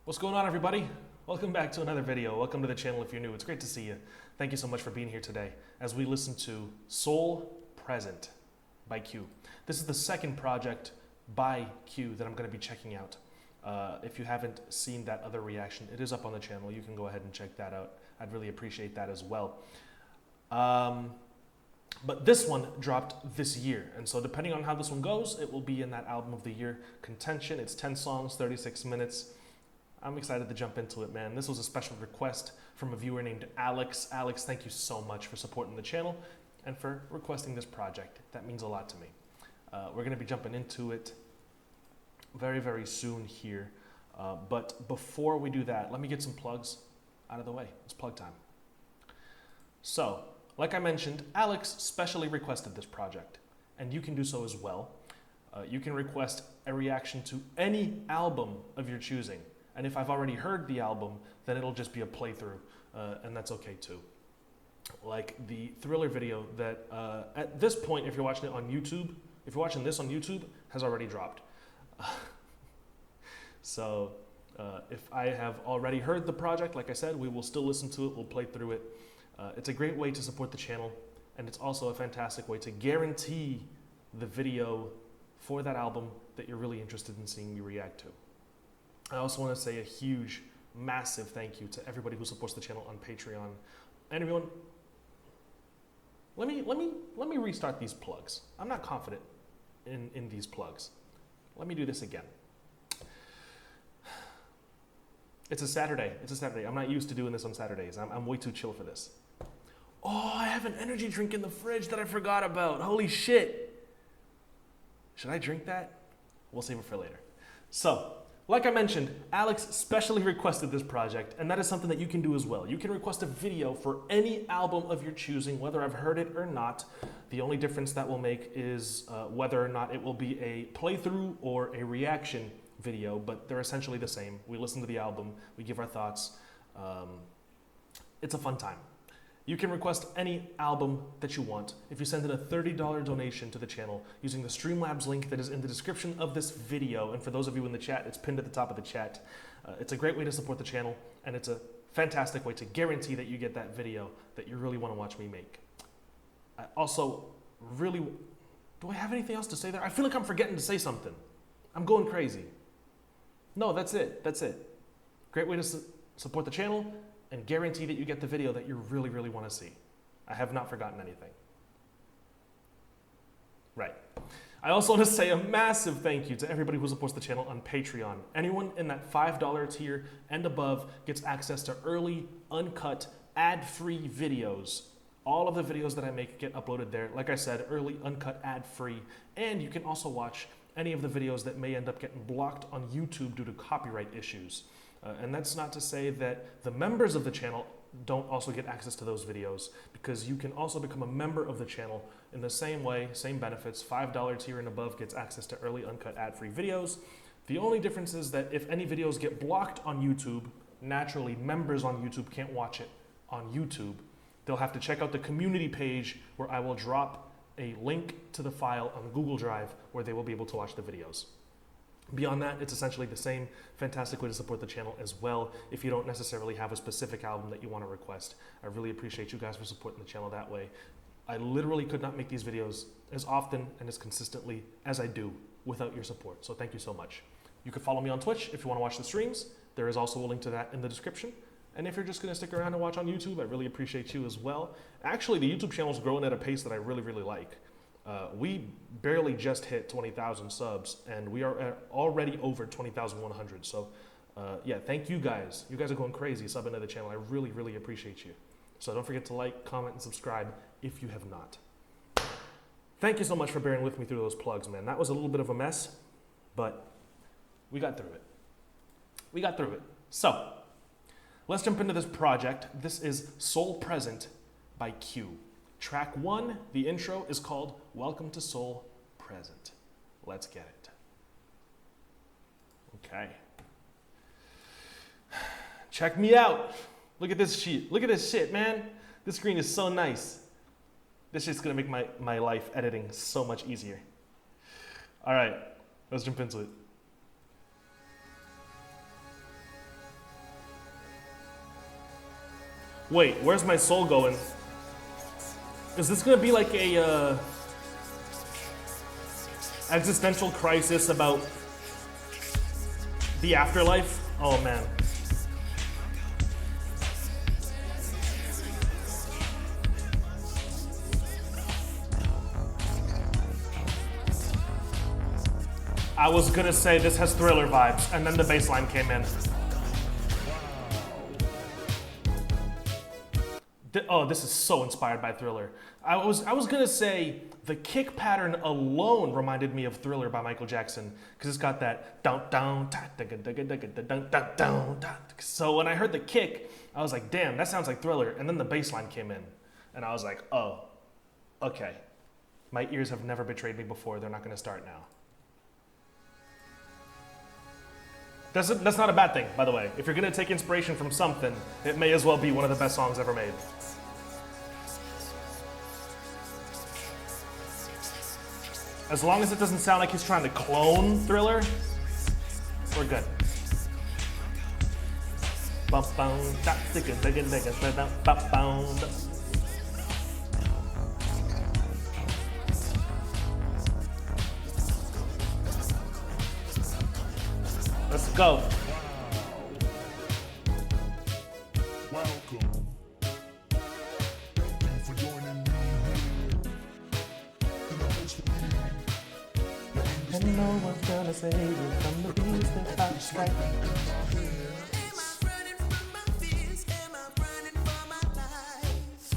What's going on, everybody? Welcome back to another video. Welcome to the channel if you're new. It's great to see you. Thank you so much for being here today as we listen to Soul Present by Q. This is the second project by Q that I'm going to be checking out. If you haven't seen that other reaction, it is up on the channel. You can go ahead and check that out. I'd really appreciate that as well. But this one dropped this year, and so depending on how this one goes, it will be in that album of the year contention. It's 10 songs, 36 minutes. I'm excited to jump into it, man. This was a special request from a viewer named Alex. Alex, thank you so much for supporting the channel and for requesting this project. That means a lot to me. We're going to be jumping into it very, very soon here. But before we do that, let me get some plugs out of the way. It's plug time. So, like I mentioned, Alex specially requested this project, and you can do so as well. You can request a reaction to any album of your choosing. And if I've already heard the album, then it'll just be a playthrough, and that's okay too. Like the Thriller video that, at this point, if you're watching it on YouTube, if you're watching this on YouTube, has already dropped. So if I have already heard the project, like I said, we will still listen to it, we'll play through it. It's a great way to support the channel, and it's also a fantastic way to guarantee the video for that album that you're really interested in seeing me react to. I also want to say a huge, massive thank you to everybody who supports the channel on Patreon. And everyone, let me restart these plugs. I'm not confident in these plugs. Let me do this again. It's a Saturday. It's a Saturday. I'm not used to doing this on Saturdays. I'm way too chill for this. Oh, I have an energy drink in the fridge that I forgot about. Holy shit. Should I drink that? We'll save it for later. So, like I mentioned, Alex specially requested this project, and that is something that you can do as well. You can request a video for any album of your choosing, whether I've heard it or not. The only difference that will make is whether or not it will be a playthrough or a reaction video, but they're essentially the same. We listen to the album, we give our thoughts. It's a fun time. You can request any album that you want if you send in a $30 donation to the channel using the Streamlabs link that is in the description of this video. And for those of you in the chat, it's pinned at the top of the chat. It's a great way to support the channel, and it's a fantastic way to guarantee that you get that video that you really want to watch me make. I also really, do I have anything else to say there? I feel like I'm forgetting to say something. I'm going crazy. No, that's it. That's it. Great way to support the channel and guarantee that you get the video that you really, really want to see. I have not forgotten anything. Right. I also want to say a massive thank you to everybody who supports the channel on Patreon. Anyone in that $5 tier and above gets access to early, uncut, ad-free videos. All of the videos that I make get uploaded there. Like I said, early, uncut, ad-free. And you can also watch any of the videos that may end up getting blocked on YouTube due to copyright issues. And that's not to say that the members of the channel don't also get access to those videos, because you can also become a member of the channel in the same way, same benefits. $5 tier and above gets access to early, uncut, ad-free videos. The only difference is that if any videos get blocked on YouTube, naturally members on YouTube can't watch it on YouTube. They'll have to check out the community page where I will drop a link to the file on Google Drive where they will be able to watch the videos. Beyond that, it's essentially the same fantastic way to support the channel as well if you don't necessarily have a specific album that you want to request. I really appreciate you guys for supporting the channel that way. I literally could not make these videos as often and as consistently as I do without your support, so thank you so much. You can follow me on Twitch if you want to watch the streams. There is also a link to that in the description. And if you're just going to stick around and watch on YouTube, I really appreciate you as well. Actually, the YouTube channel is growing at a pace that I really, really like. We barely just hit 20,000 subs, and we are already over 20,100. So yeah, thank you guys. You guys are going crazy subbing to the channel. I really, really appreciate you. So don't forget to like, comment, and subscribe if you have not. Thank you so much for bearing with me through those plugs, man. That was a little bit of a mess, but we got through it. We got through it. So let's jump into this project. This is Soul Present by Q. Track 1, the intro, is called Welcome to Soul Present. Let's get it. Okay. Check me out. Look at this shit. Look at this shit, man. This screen is so nice. This shit's gonna make my life editing so much easier. All right, let's jump into it. Wait, where's my soul going? Is this gonna be like a existential crisis about the afterlife? Oh man. I was gonna say this has Thriller vibes, and then the bass line came in. Oh, this is so inspired by Thriller. I was gonna say the kick pattern alone reminded me of Thriller by Michael Jackson because it's got that down down down. So when I heard the kick, I was like, damn, that sounds like Thriller. And then the bass line came in, and I was like, oh, okay. My ears have never betrayed me before. They're not gonna start now. That's not a bad thing, by the way. If you're gonna take inspiration from something, it may as well be one of the best songs ever made. As long as it doesn't sound like he's trying to clone Thriller, we're good. Let's go. Welcome. Thank you for joining me here. And no one's gonna save you from the beast that I strike. Am I running from my fears? Am I running for my life?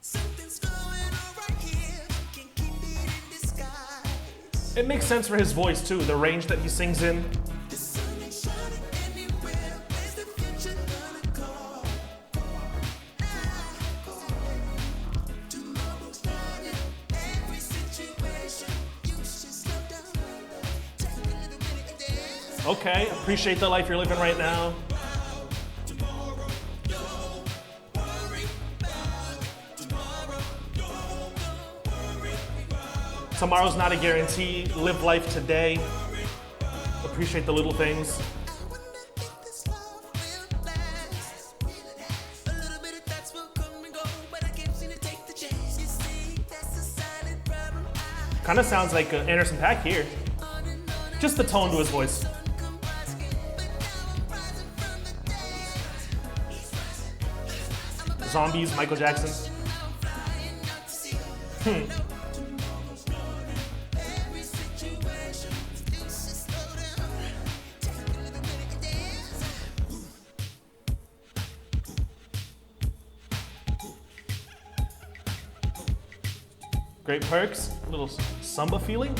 Something's going on right here. Can't keep it in disguise. It makes sense for his voice too, the range that he sings in. The sun ain't shining anywhere. Where's the future gonna go? Tomorrow's morning. Every situation you should slow down. Take a little minute and dance. Okay, appreciate the life you're living right now. Tomorrow, don't worry about tomorrow. Don't worry about. Tomorrow's not a guarantee. Live life today. Appreciate the little things. I wonder if this love will last. A little bit of thoughts will come and go, but I can't seem to take the chance. You see, that's a silent problem. Kind of sounds like Anderson .Paak here. On and on Just the tone to his voice. and come rising, but now I'm rising from the dead. Zombies, Michael Jackson. Now I'm flying out to sea. Tomorrow's morning, every situation you should slow down. Take a little minute and dance. Great perks, a little samba feeling.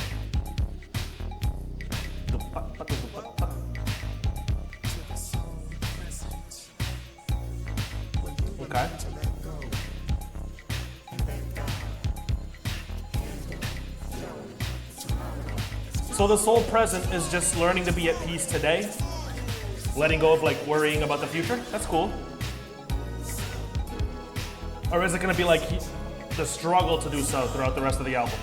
Okay. So the soul present is just learning to be at peace today, letting go of like worrying about the future. That's cool. Or is it going to be like the struggle to do so throughout the rest of the album?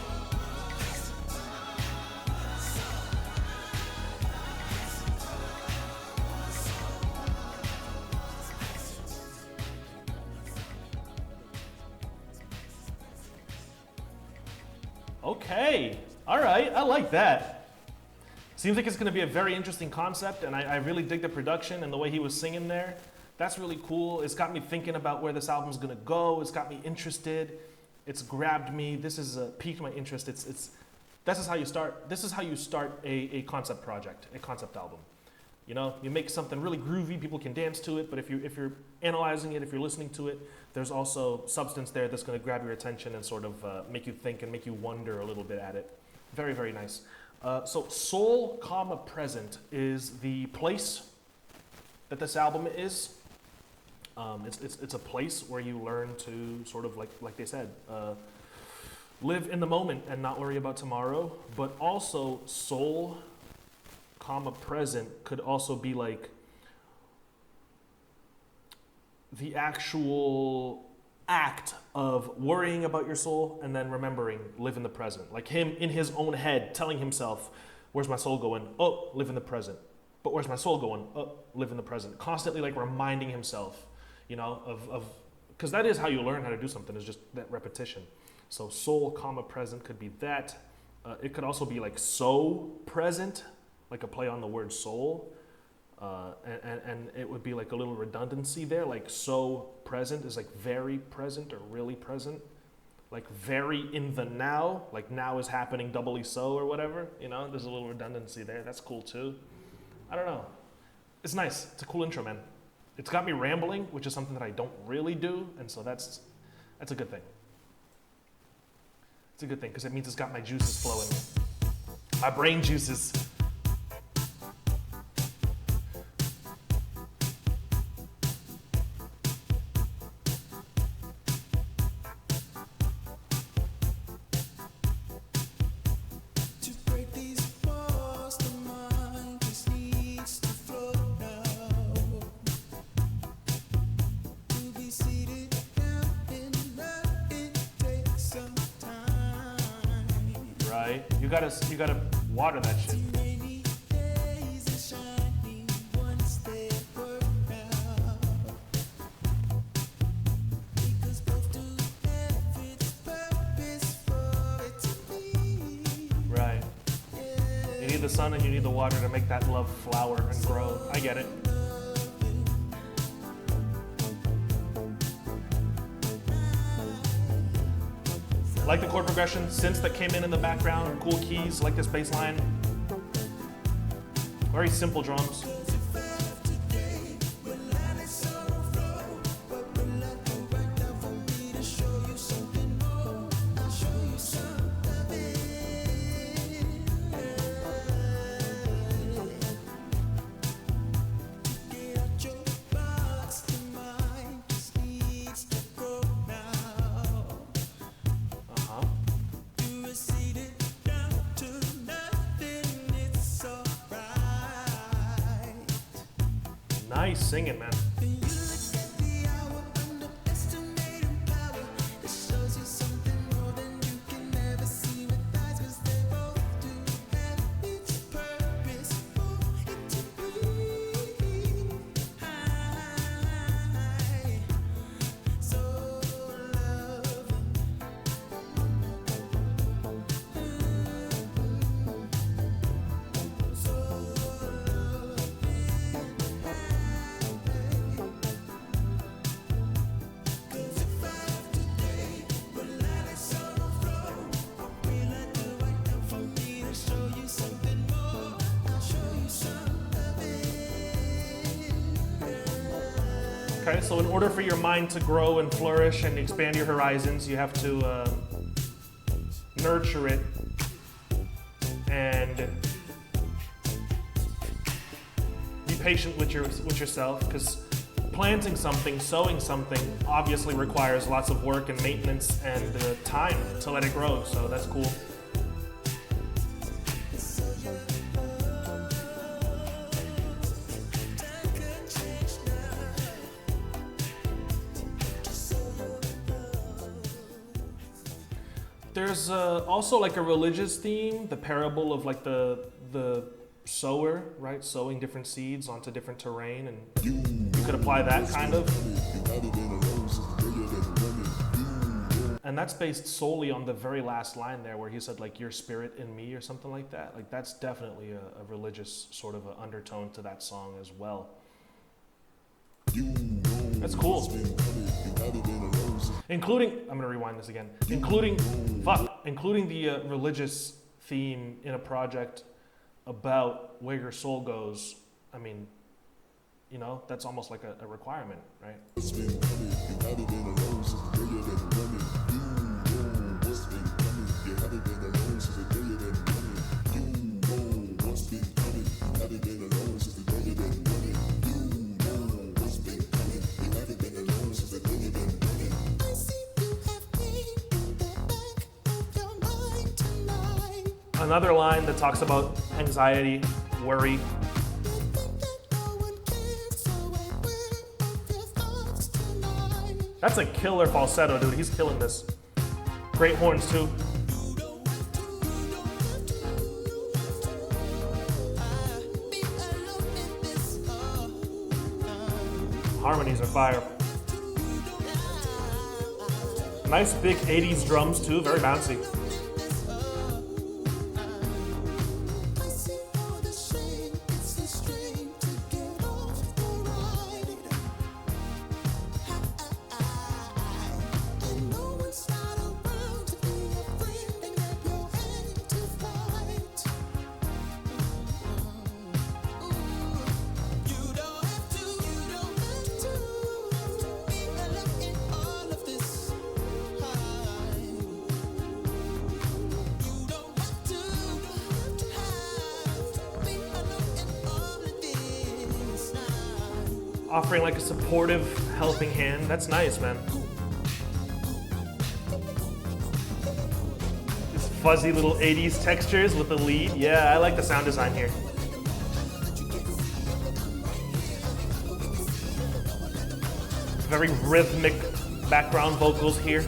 Okay, all right, I like that. Seems like it's going to be a very interesting concept, and I really dig the production and the way he was singing there. That's really cool. It's got me thinking about where this album's going to go. It's got me interested. It's grabbed me. This has piqued my interest. This is how you start. This is how you start a concept project, a concept album. You know, you make something really groovy. People can dance to it. But if you're analyzing it, if you're listening to it, there's also substance there that's going to grab your attention and sort of make you think and make you wonder a little bit at it. Very, very nice. So soul, comma, present is the place that this album is. It's a place where you learn to sort of like they said, live in the moment and not worry about tomorrow. But also soul, comma, present could also be like the actual act of worrying about your soul and then remembering, live in the present. Like him in his own head telling himself, where's my soul going? Oh, live in the present. but where's my soul going? Live in the present. Constantly like reminding himself, you know, of because that is how you learn how to do something, is just that repetition. So soul, comma, present could be that. It could also be like so present, like a play on the word soul. And it would be like a little redundancy there, like so present is like very present or really present. Like very in the now, like now is happening doubly so or whatever, you know, there's a little redundancy there. That's cool too. I don't know. It's nice. It's a cool intro, man. It's got me rambling, which is something that I don't really do, and so that's a good thing. It's a good thing because it means it's got my juices flowing. My brain juices. To break these walls, the mind just needs to flow now. To be seated down and let it take some time. Right? You gotta water that shit. Rainy days are shining once they were out. Because both do have its purpose for it to be. Right. You need the sun and you need the water to make that love flower and grow. I get it. Like the chord progression, synths that came in the background, cool keys, like this bass line. Very simple drums. Uh-huh. Nice singing, man. Okay, so in order for your mind to grow and flourish and expand your horizons, you have to nurture it and be patient with yourself, because planting something, sowing something, obviously requires lots of work and maintenance and time to let it grow. So that's cool. There's also like a religious theme, the parable of like the sower, right? Sowing different seeds onto different terrain, and you could apply that kind of. And that's based solely on the very last line there where he said like your spirit in me or something like that. Like that's definitely a religious sort of an undertone to that song as well. That's cool. Including, I'm gonna rewind this again. Including the religious theme in a project about where your soul goes. I mean, you know, that's almost like a requirement, right? Another line that talks about anxiety, worry. That's a killer falsetto, dude. He's killing this. Great horns, too. Harmonies are fire. Nice big 80s drums too, very bouncy. Offering like a supportive, helping hand. That's nice, man. These fuzzy little 80s textures with the lead. Yeah, I like the sound design here. Very rhythmic background vocals here.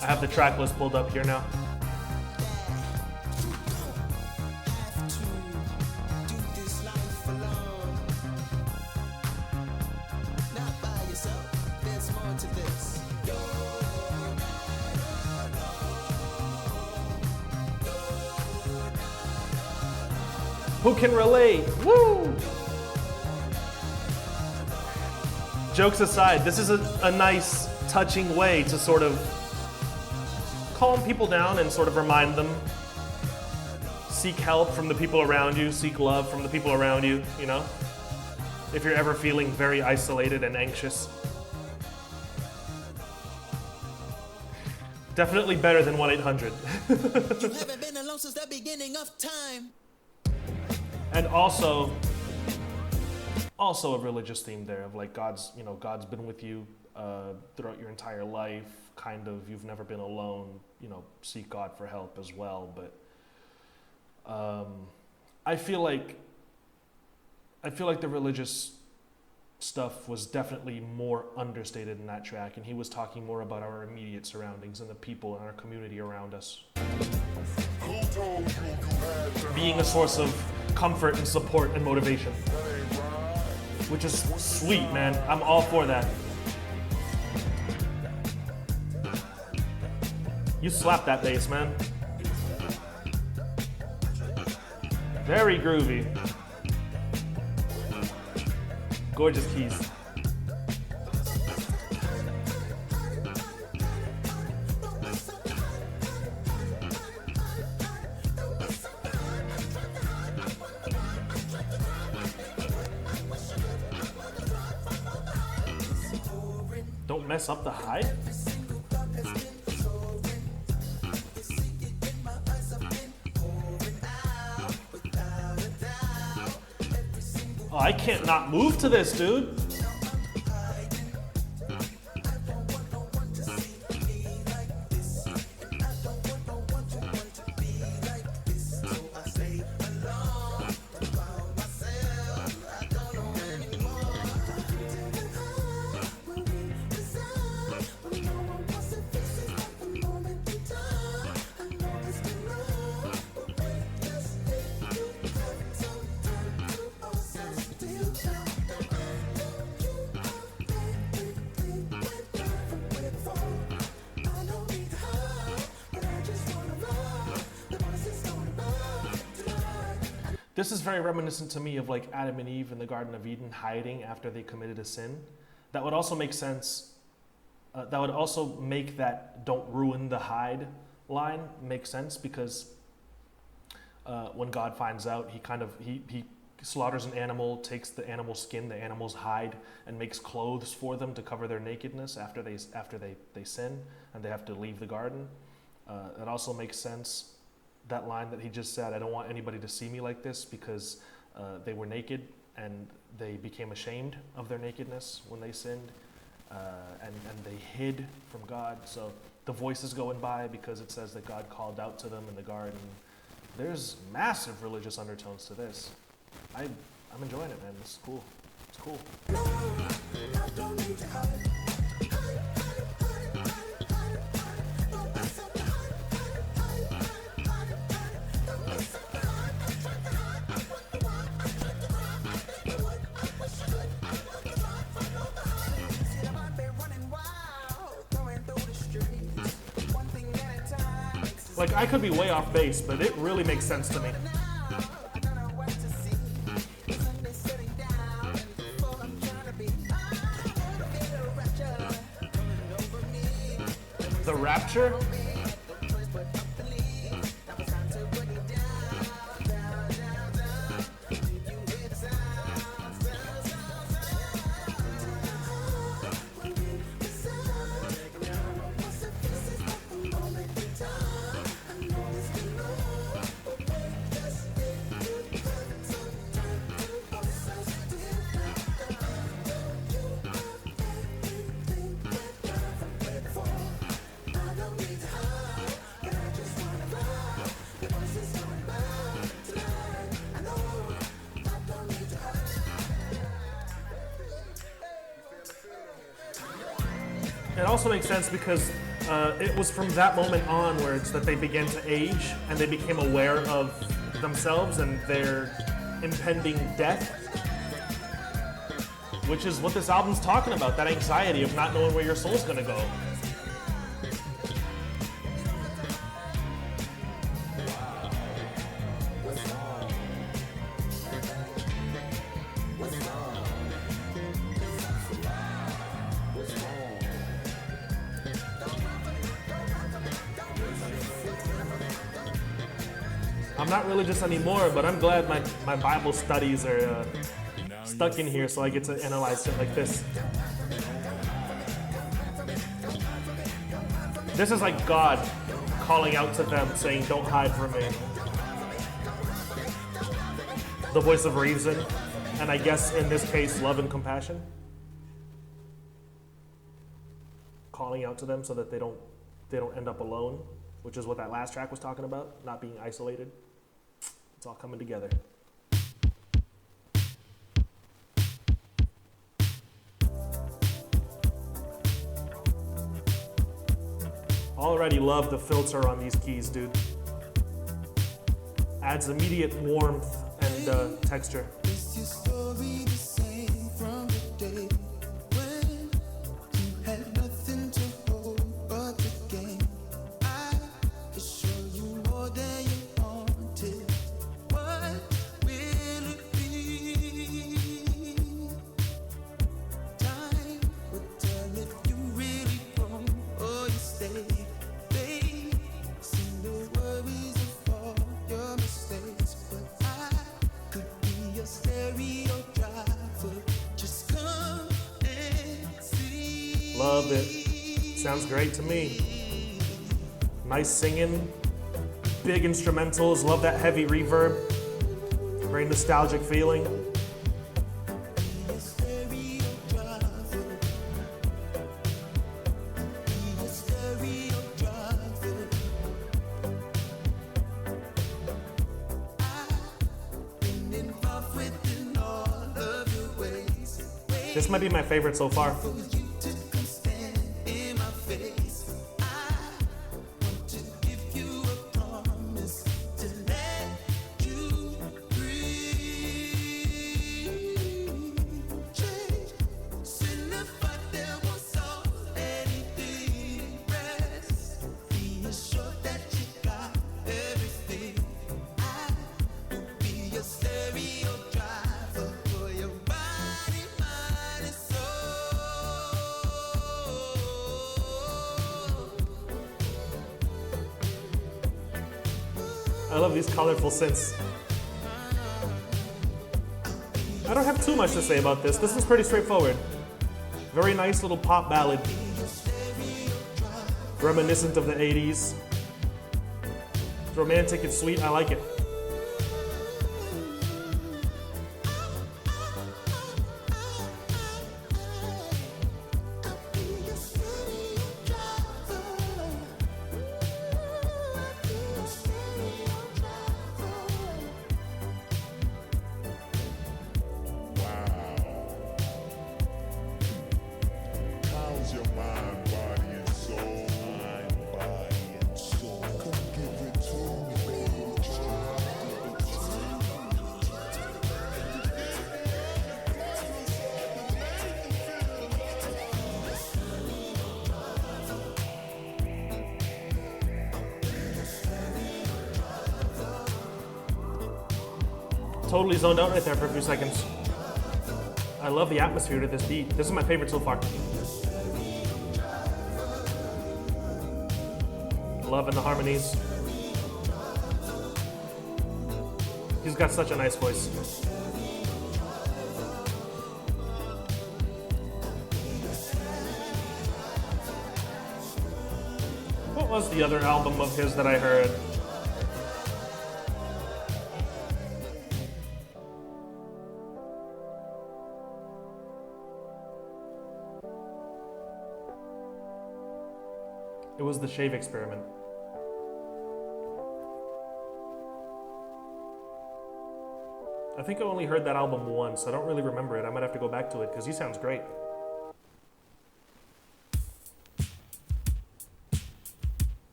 I have the track list pulled up here now. Who can relate? Woo! Jokes aside, this is a nice, touching way to sort of calm people down and sort of remind them. Seek help from the people around you, seek love from the people around you, you know? If you're ever feeling very isolated and anxious. Definitely better than 1-800. You haven't been alone since the beginning of time. And also a religious theme there of like God's been with you throughout your entire life, kind of, you've never been alone, seek God for help as well. But I feel like the religious stuff was definitely more understated in that track, and he was talking more about our immediate surroundings and the people in our community around us. Being a source of comfort and support and motivation. Which is sweet, man. I'm all for that. You slap that bass, man. Very groovy. Gorgeous keys. Don't mess up the hide. Oh, I can't not move to this, dude. This is very reminiscent to me of like Adam and Eve in the Garden of Eden hiding after they committed a sin. That would also make sense. That would also make that "don't ruin the hide" line make sense, because when God finds out, he slaughters an animal, takes the animal's skin, the animal's hide, and makes clothes for them to cover their nakedness after they sin and they have to leave the garden. It also makes sense. That line that he just said, I don't want anybody to see me like this, because they were naked and they became ashamed of their nakedness when they sinned. and they hid from God. So the voice is going by because it says that God called out to them in the garden. There's massive religious undertones to this. I'm enjoying it, man. This is cool. It's cool. Like, I could be way off base, but it really makes sense to me. The Rapture? It also makes sense because it was from that moment onwards that they began to age and they became aware of themselves and their impending death, which is what this album's talking about, that anxiety of not knowing where your soul's gonna go. I'm not religious anymore, but I'm glad my Bible studies are stuck in here so I get to analyze it like this. This is like God calling out to them saying, don't hide from me. The voice of reason, and I guess in this case, love and compassion. Calling out to them so that they don't end up alone, which is what that last track was talking about, not being isolated. It's all coming together. Already love the filter on these keys, dude. Adds immediate warmth and texture. Is your story the same from the day when you had nothing to hold but the game? I could show you more than you wanted. What will it be? Time will tell if you really grown or you stayed. They see the worries of all your mistakes, but I could be your stereo driver. Just come and see. Love it. Sounds great to me. Nice singing, big instrumentals. Love that heavy reverb. Very nostalgic feeling. Your stereo driver. Your stereo driver. I've been involved within all of your ways. This might be my favorite so far. For you to come stand in my face, I want to give you a promise to let you breathe. Chasing the fight that was already rest. Be assured that you got everything. I will be your stereo driver for your body, mind, and soul. I love these colorful synths. I don't have too much to say about this. This is pretty straightforward. Very nice little pop ballad. Reminiscent of the 80s. It's romantic, it's sweet, I like it. Totally zoned out right there for a few seconds. I love the atmosphere to this beat. This is my favorite so far. Loving the harmonies. He's got such a nice voice. What was the other album of his that I heard? It was The Shave Experiment. I think I only heard that album once. I don't really remember it. I might have to go back to it because he sounds great.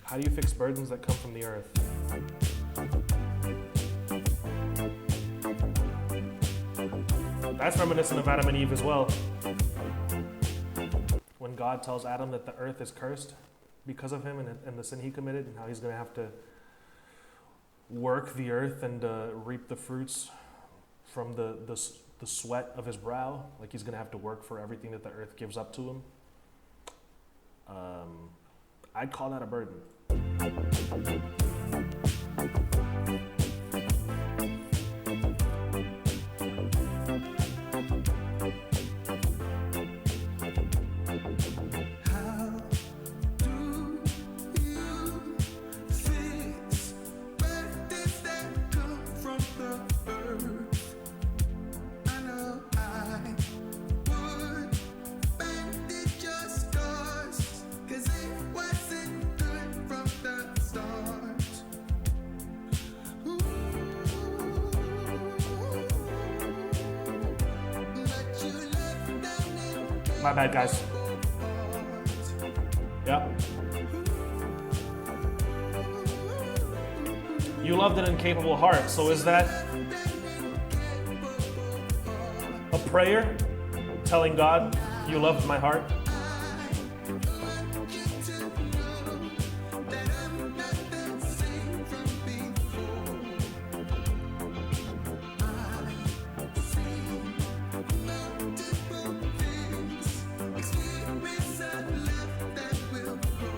How do you fix burdens that come from the earth? That's reminiscent of Adam and Eve as well. When God tells Adam that the earth is cursed because of him and the sin he committed, and how he's going to have to work the earth and reap the fruits from the sweat of his brow. Like he's going to have to work for everything that the earth gives up to him. I'd call that a burden. My bad, guys. Yeah. You loved an incapable heart. So is that a prayer telling God you loved my heart?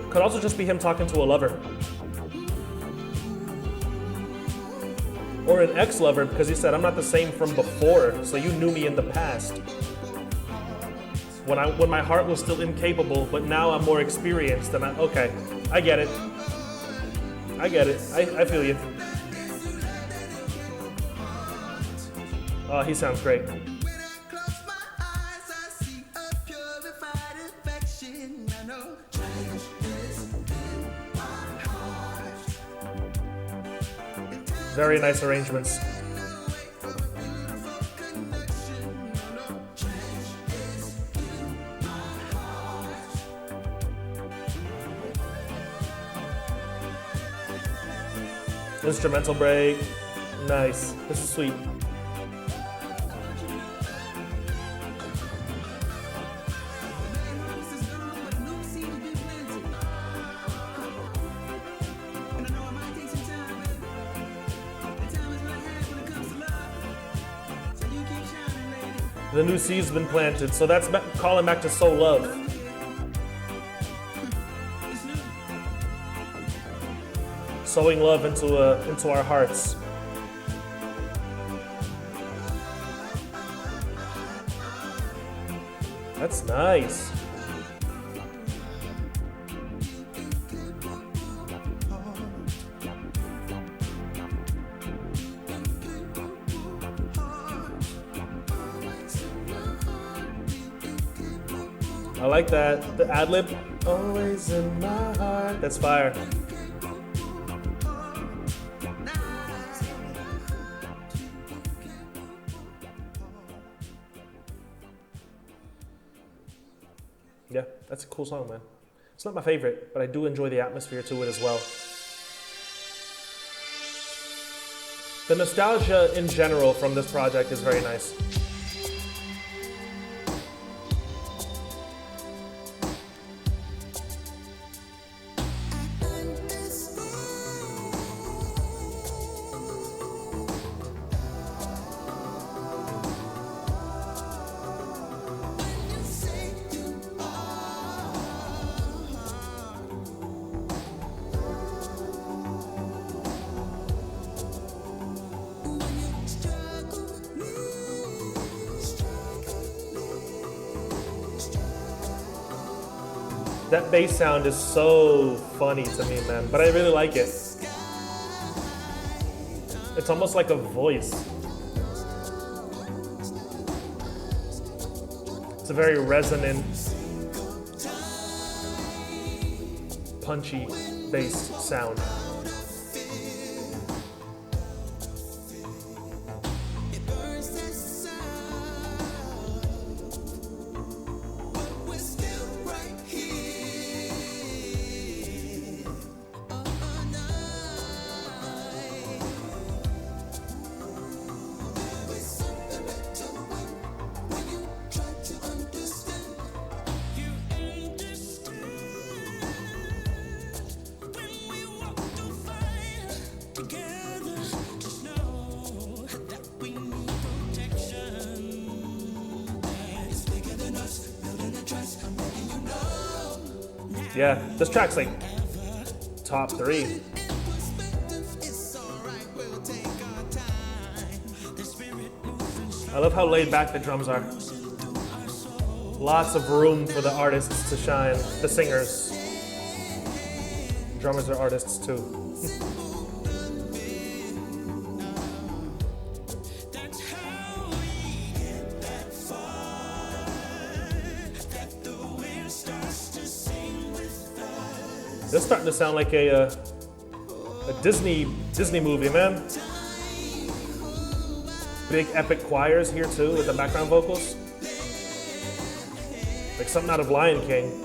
Could also just be him talking to a lover. Or an ex-lover, because he said, I'm not the same from before, so you knew me in the past. When my heart was still incapable, but now I'm more experienced, and okay, I get it. I get it. I feel you. Oh, he sounds great. Very nice arrangements. Instrumental break. Nice. This is sweet. The new seed's been planted, so that's calling back to sow love. Sowing love into our hearts. That's nice. I like that. The ad-lib, always in my heart. That's fire. Yeah, that's a cool song, man. It's not my favorite, but I do enjoy the atmosphere to it as well. The nostalgia in general from this project is very nice. That bass sound is so funny to me, man, but I really like it. It's almost like a voice. It's a very resonant, punchy bass sound. Yeah, this track's like top 3. I love how laid back the drums are. Lots of room for the artists to shine, the singers. Drummers are artists too. This is starting to sound like a Disney movie, man. Big epic choirs here too with the background vocals. Like something out of Lion King.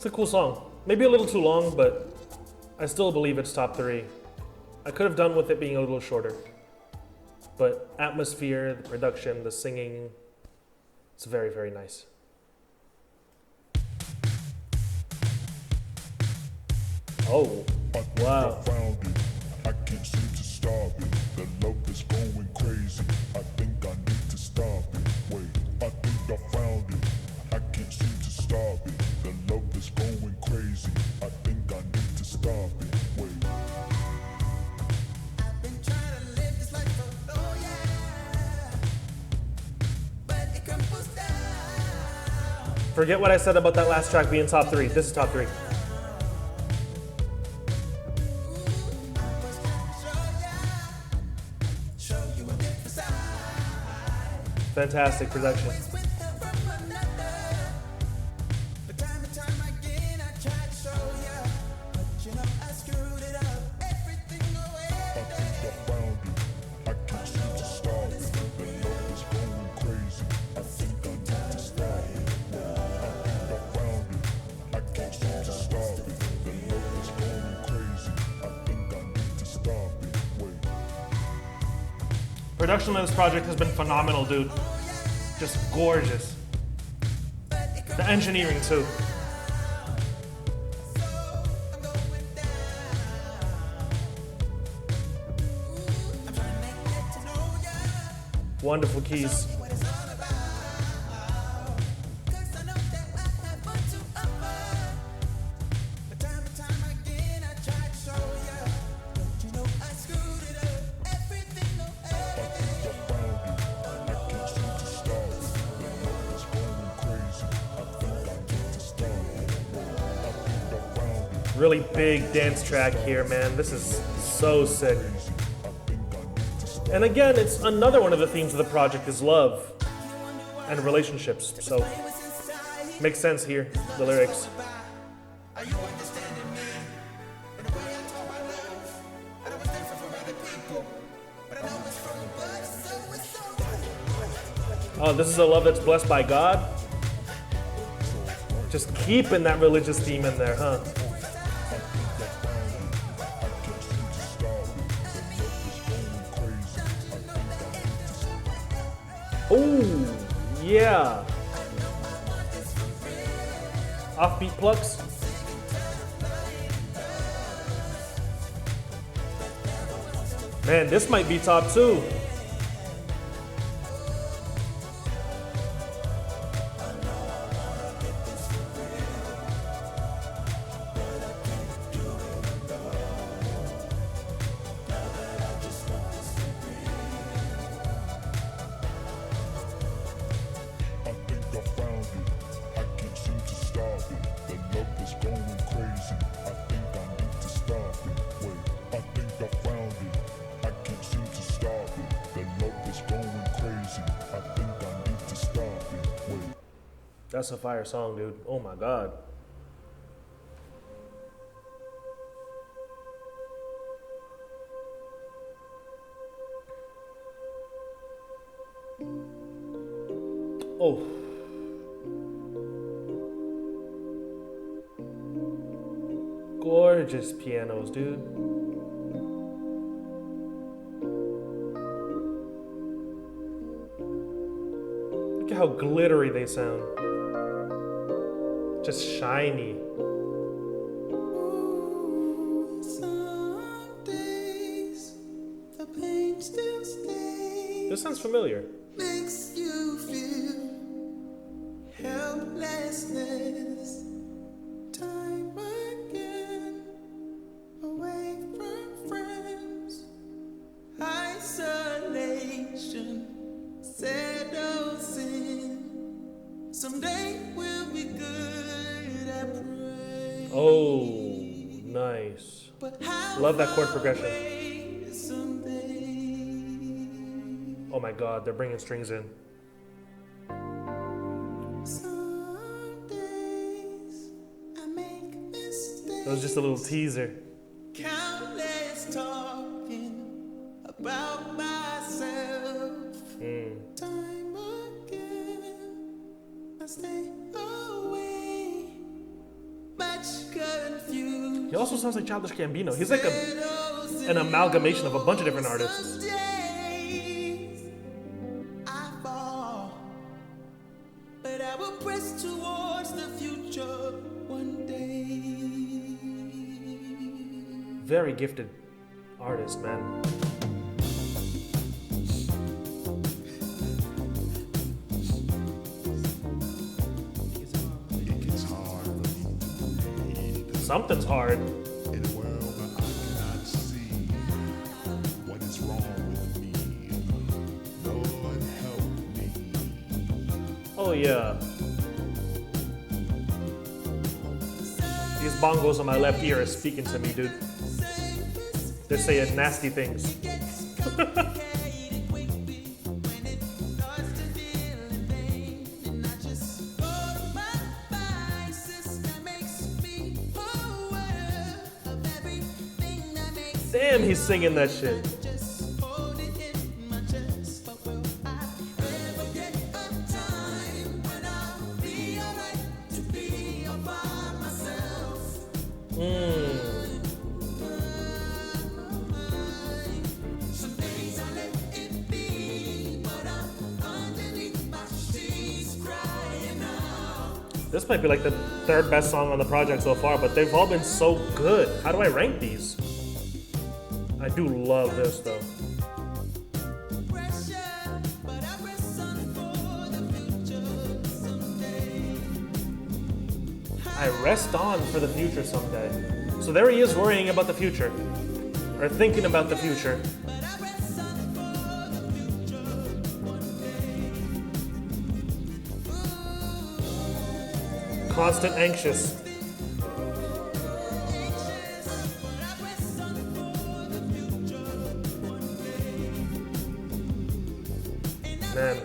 It's a cool song. Maybe a little too long, but I still believe it's top 3. I could have done with it being a little shorter. But atmosphere, the production, the singing, it's very, very nice. Oh, wow. I can't seem to stop it. The love is going crazy. I think I need to stop it. Wait, I think I found it. I can't seem to stop it. The love is going crazy. I think I need to stop it. Wait. I've been trying to live this life for oh yeah, but it crumbles down. Forget what I said about that last track being top 3. This is top 3. Fantastic production. Production on this project has been phenomenal, dude. Just gorgeous. The engineering too. Wonderful keys. Really big dance track here, man. This is so sick. And again, it's another one of the themes of the project is love and relationships. So makes sense here, the lyrics. Oh, this is a love that's blessed by God. Just keeping that religious theme in there, huh? Oh, yeah. Offbeat plucks. Man, this might be top 2. That's a fire song, dude. Oh my God. Oh. Gorgeous pianos, dude. Look at how glittery they sound. Just shiny. Some days the pain still stays. This sounds familiar. Makes you feel helplessness. Time again, away from friends. Isolation settles in. Someday we'll be good, I pray. Oh, nice. But how Love that chord far progression. away someday? Oh my God, they're bringing strings in. Some days I make mistakes. That was just a little teaser. Countless talking about myself. Time again, I stay away. Much confused. He also sounds like Childish Gambino. He's like an amalgamation of a bunch of different artists. Some days I fall, but I will press towards the future one day. Very gifted artist, man. Something's hard. In a world where I cannot see what is wrong with me, Lord help me. Oh yeah. These bongos on my left ear are speaking to me, dude. They're saying nasty things. Damn, he's singing that shit. This might be like the third best song on the project so far, but they've all been so good. How do I rank these? I do love this though. I rest on for the future someday. So there he is worrying about the future. Or thinking about the future. Constant anxious. Man.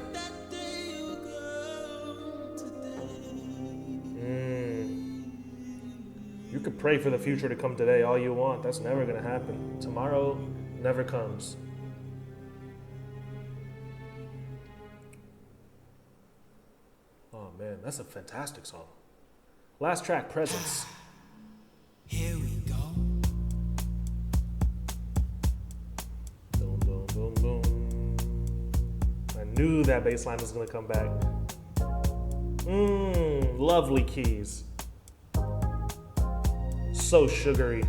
You could pray for the future to come today all you want. That's never going to happen. Tomorrow never comes. Oh man, that's a fantastic song. Last track, Presence. Here we go. Boom, boom, boom, boom. I knew that bass line was going to come back. Lovely keys. So sugary.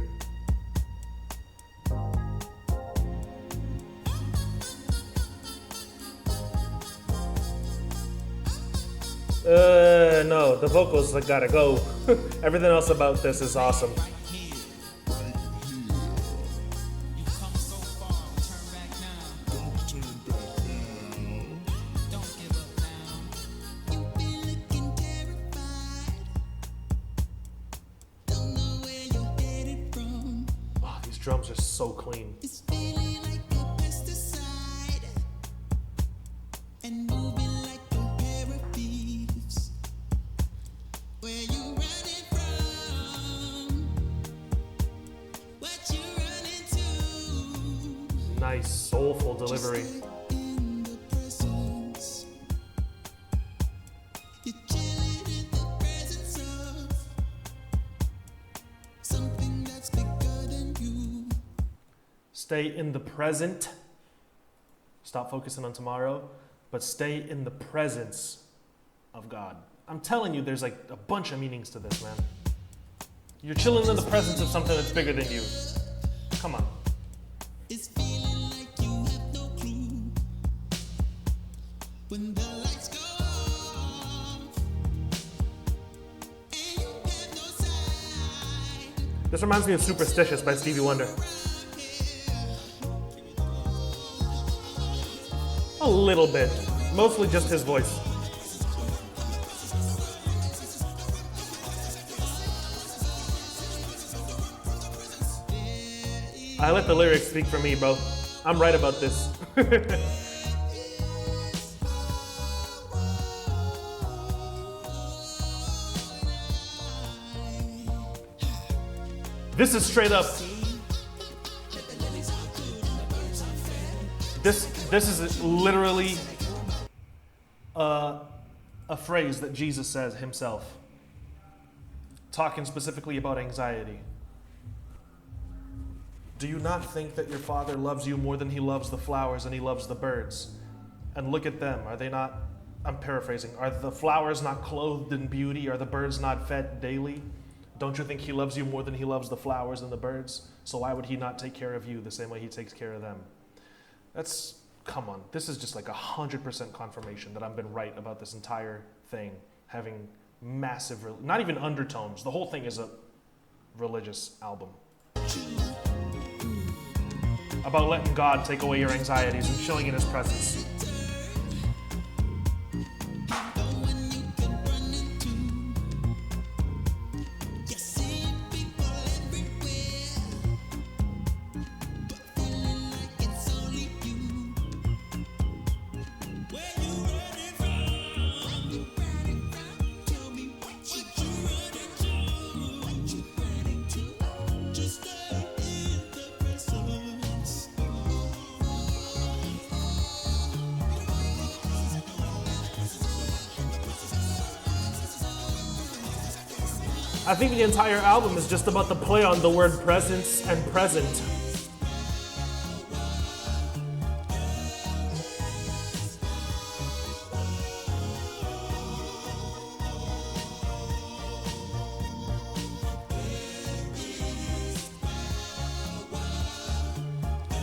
No, the vocals gotta go. Everything else about this is awesome. Drums are so clean. It's feeling like a pesticide and moving like a pair of thieves. Where you running from? What you running to? Nice, soulful delivery. Just stay in the presence. You're chilling in the presence of something that's bigger than you. Stay in the present. Stop focusing on tomorrow, but stay in the presence of God. I'm telling you, there's like a bunch of meanings to this, man. You're chilling in the presence of something that's bigger than you. Come on. It's feeling like you have no clue when the lights go off and you have no sign. This reminds me of Superstitious by Stevie Wonder. A little bit. Mostly just his voice. I let the lyrics speak for me, bro. I'm right about this. This is straight up. This is literally a phrase that Jesus says himself, talking specifically about anxiety. Do you not think that your Father loves you more than he loves the flowers and he loves the birds? And look at them. Are they not, I'm paraphrasing, are the flowers not clothed in beauty? Are the birds not fed daily? Don't you think he loves you more than he loves the flowers and the birds? So why would he not take care of you the same way he takes care of them? That's, come on. This is just like 100% confirmation that I've been right about this entire thing, having massive, not even undertones. The whole thing is a religious album. About letting God take away your anxieties and chilling in his presence. I think the entire album is just about the play on the word presence and present.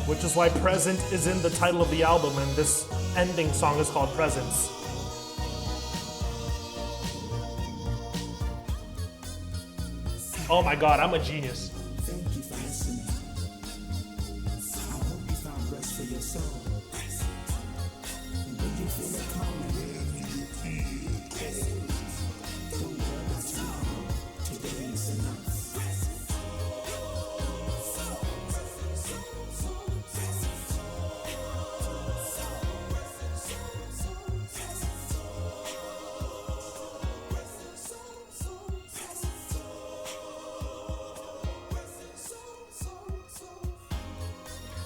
Which is why present is in the title of the album, and this ending song is called Presence. Oh my God, I'm a genius. Thank you for listening. I hope you found rest for your soul. When you feel it coming, don't worry tomorrow. Today is enough.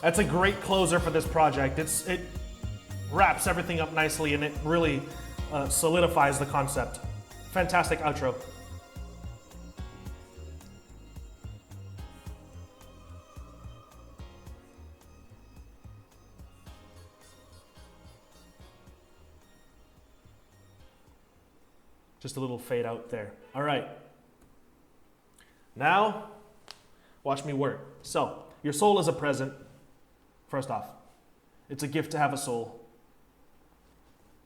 That's a great closer for this project. It wraps everything up nicely and it really solidifies the concept. Fantastic outro. Just a little fade out there. All right. Now, watch me work. So, your soul is a present. First off, it's a gift to have a soul.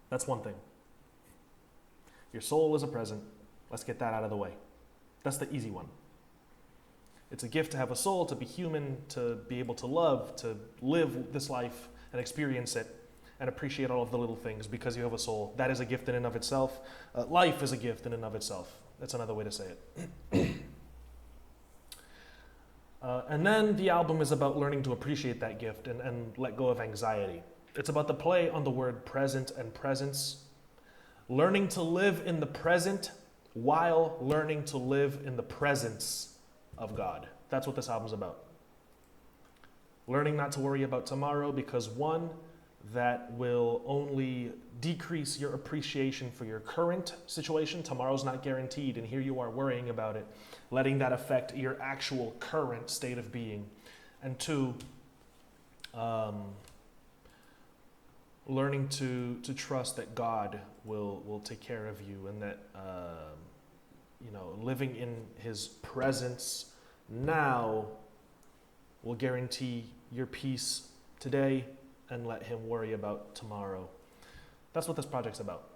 That's one thing. Your soul is a present. Let's get that out of the way. That's the easy one. It's a gift to have a soul, to be human, to be able to love, to live this life and experience it and appreciate all of the little things because you have a soul. That is a gift in and of itself. Life is a gift in and of itself. That's another way to say it. And then the album is about learning to appreciate that gift and let go of anxiety. It's about the play on the word present and presence. Learning to live in the present while learning to live in the presence of God. That's what this album's about. Learning not to worry about tomorrow because one, that will only decrease your appreciation for your current situation. Tomorrow's not guaranteed, and here you are worrying about it, letting that affect your actual current state of being. And two, learning to trust that God will take care of you and that, living in his presence now will guarantee your peace today and let him worry about tomorrow. That's what this project's about.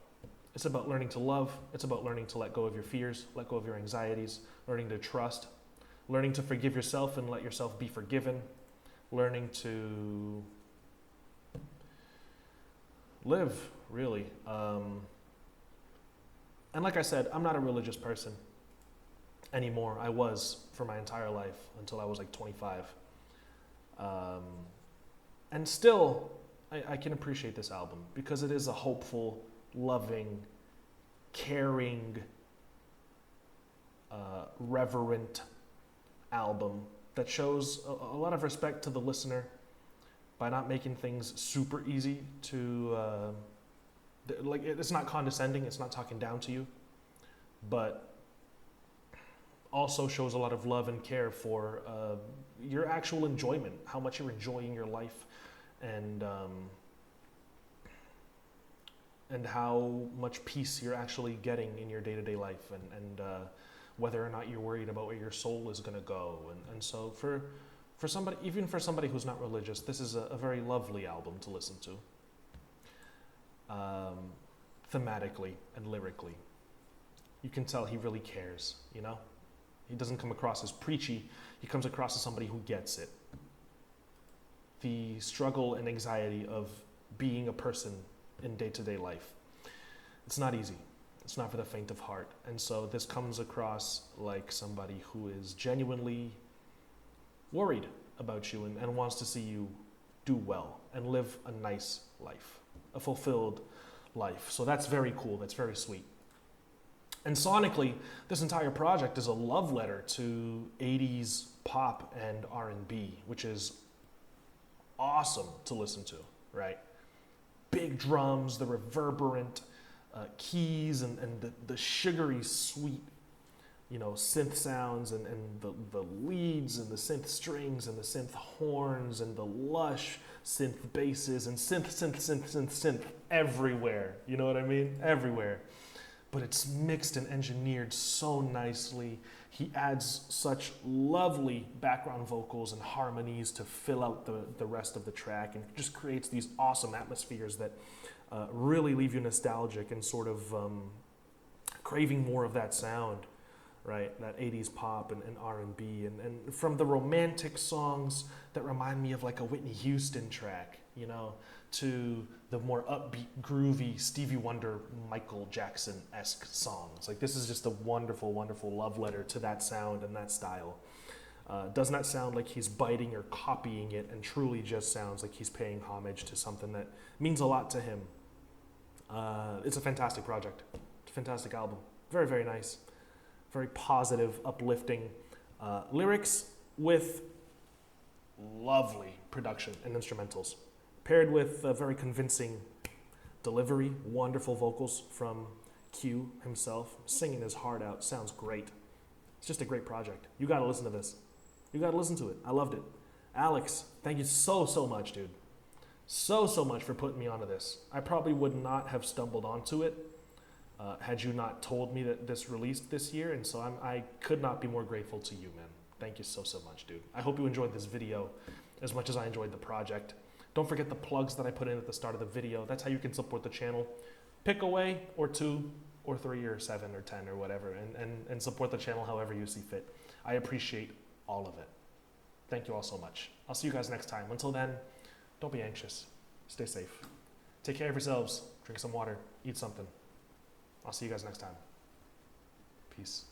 It's about learning to love. It's about learning to let go of your fears, let go of your anxieties, learning to trust, learning to forgive yourself and let yourself be forgiven, learning to live, really. And like I said, I'm not a religious person anymore. I was for my entire life until I was like 25. And still, I can appreciate this album because it is a hopeful, loving, caring, reverent album that shows a lot of respect to the listener by not making things super easy to, it's not condescending, it's not talking down to you, but also shows a lot of love and care for your actual enjoyment, how much you're enjoying your life, and how much peace you're actually getting in your day-to-day life, and whether or not you're worried about where your soul is going to go. And so for somebody, even for somebody who's not religious, this is a very lovely album to listen to, thematically and lyrically. You can tell he really cares, you know? He doesn't come across as preachy. He comes across as somebody who gets it. The struggle and anxiety of being a person in day-to-day life. It's not easy. It's not for the faint of heart. And so this comes across like somebody who is genuinely worried about you and wants to see you do well and live a nice life, a fulfilled life. So that's very cool. That's very sweet. And sonically, this entire project is a love letter to 80s pop and R&B, which is awesome to listen to, right? Big drums, the reverberant keys, and the sugary, sweet, synth sounds, and the leads, and the synth strings, and the synth horns, and the lush synth basses, and synth everywhere. You know what I mean? Everywhere. But it's mixed and engineered so nicely. He adds such lovely background vocals and harmonies to fill out the rest of the track, and just creates these awesome atmospheres that really leave you nostalgic and sort of craving more of that sound, right? That 80s pop and R&B, and from the romantic songs that remind me of like a Whitney Houston track, to the more upbeat, groovy Stevie Wonder, Michael Jackson-esque songs. Like, this is just a wonderful, wonderful love letter to that sound and that style. Does not sound like he's biting or copying it, and truly just sounds like he's paying homage to something that means a lot to him. It's a fantastic project. It's a fantastic album. Very, very nice. Very positive, uplifting lyrics with lovely production and instrumentals, paired with a very convincing delivery, wonderful vocals from Q himself, singing his heart out. Sounds great. It's just a great project. You gotta listen to this. You gotta listen to it. I loved it. Alex, thank you so much, dude. So much for putting me onto this. I probably would not have stumbled onto it had you not told me that this released this year, and so I could not be more grateful to you, man. Thank you so much, dude. I hope you enjoyed this video as much as I enjoyed the project. Don't forget the plugs that I put in at the start of the video. That's how you can support the channel. Pick a way, or 2, or 3, or 7, or 10, or whatever, and support the channel however you see fit. I appreciate all of it. Thank you all so much. I'll see you guys next time. Until then, don't be anxious. Stay safe. Take care of yourselves. Drink some water. Eat something. I'll see you guys next time. Peace.